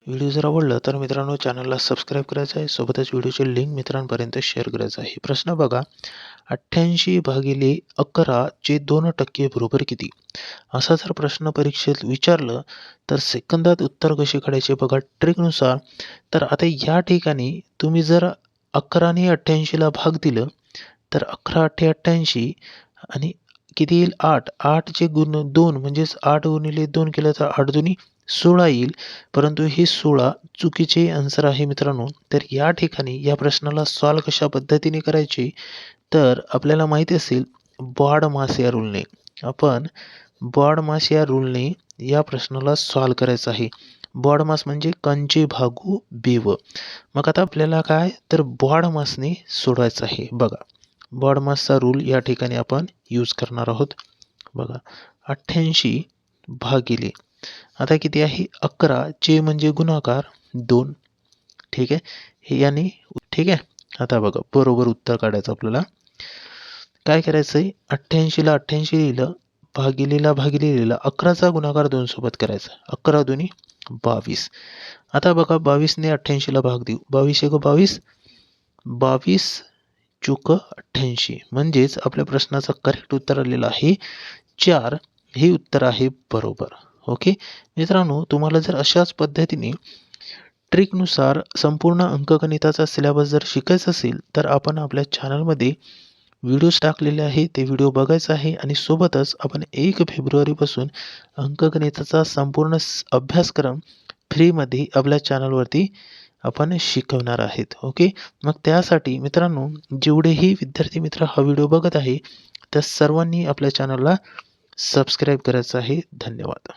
Video जर आवडला तर मित्रांनो चॅनलला सबस्क्राईब करायचं आहे, सोबतच व्हिडिओची लिंक मित्रांपर्यंत शेअर करायचं आहे. प्रश्न बघा, 88/11 चे 2% बरोबर किती? असा जर प्रश्न परीक्षेत विचारलं तर सेकंदात उत्तर कसे काढायचे बघा ट्रिकनुसार. तर आता या ठिकाणी तुम्ही जर 11 ने 88ला भाग दिलं तर 11 × 88 आणि किती येईल 8. 8 चे गुण 2 म्हणजेच 8 गुणिले 2 केलं तर 8 दुनी 16 येईल. परंतु हे 16 चुकीचे आन्सर आहे मित्रांनो. तर या ठिकाणी या प्रश्नाला सॉल्व कशा पद्धतीने करायचे तर आपल्याला माहिती असेल बॉडमास या रूलने. आपण बॉडमास या रूलने या प्रश्नाला सॉल्व करायचं आहे. बॉडमास म्हणजे कंचे भागू बेव. मग आता आपल्याला काय तर बॉडमासने सोडवायचं आहे. बघा बॉडमासचा रूल या ठिकाणी आपण यूज करणार आहोत. बघा 88 भागिले आता किती आहे 11 चे म्हणजे गुणाकार 2. ठीक आहे, हे याने ठीक आहे. आता बघा बरोबर उत्तर काढायचं आपल्याला. काय करायचं आहे 88ला 88 लिहिलं, भागिलेला भागिले लिहिलं, 11चा गुणाकार 2 सोबत करायचा. 11 दुनी 22. आता बघा 22 ने 88ला भाग देऊ. 22 × 22 22 चुक 88 म्हणजेच आपल्या प्रश्नाचं करेक्ट उत्तर आलेलं आहे 4. हे उत्तर आहे बरोबर. ओके मित्रांनो, तुम्हाला जर अशाच पद्धतीने ट्रिकनुसार संपूर्ण अंकगणिताचा सिलेबस जर शिकायचा असेल तर आपण आपल्या चॅनलमध्ये व्हिडिओज टाकलेले आहे, ते व्हिडिओ बघायचा आहे. आणि सोबतच आपण 1 फेब्रुवारीपासून अंकगणिताचा संपूर्ण अभ्यासक्रम फ्रीमध्ये आपल्या चॅनलवरती आपण शिकवणार आहेत. ओके, मग त्यासाठी मित्रांनो जेवढेही विद्यार्थी मित्र हा व्हिडिओ बघत आहे त्या सर्वांनी आपल्या चॅनलला सबस्क्राईब करायचं आहे. धन्यवाद.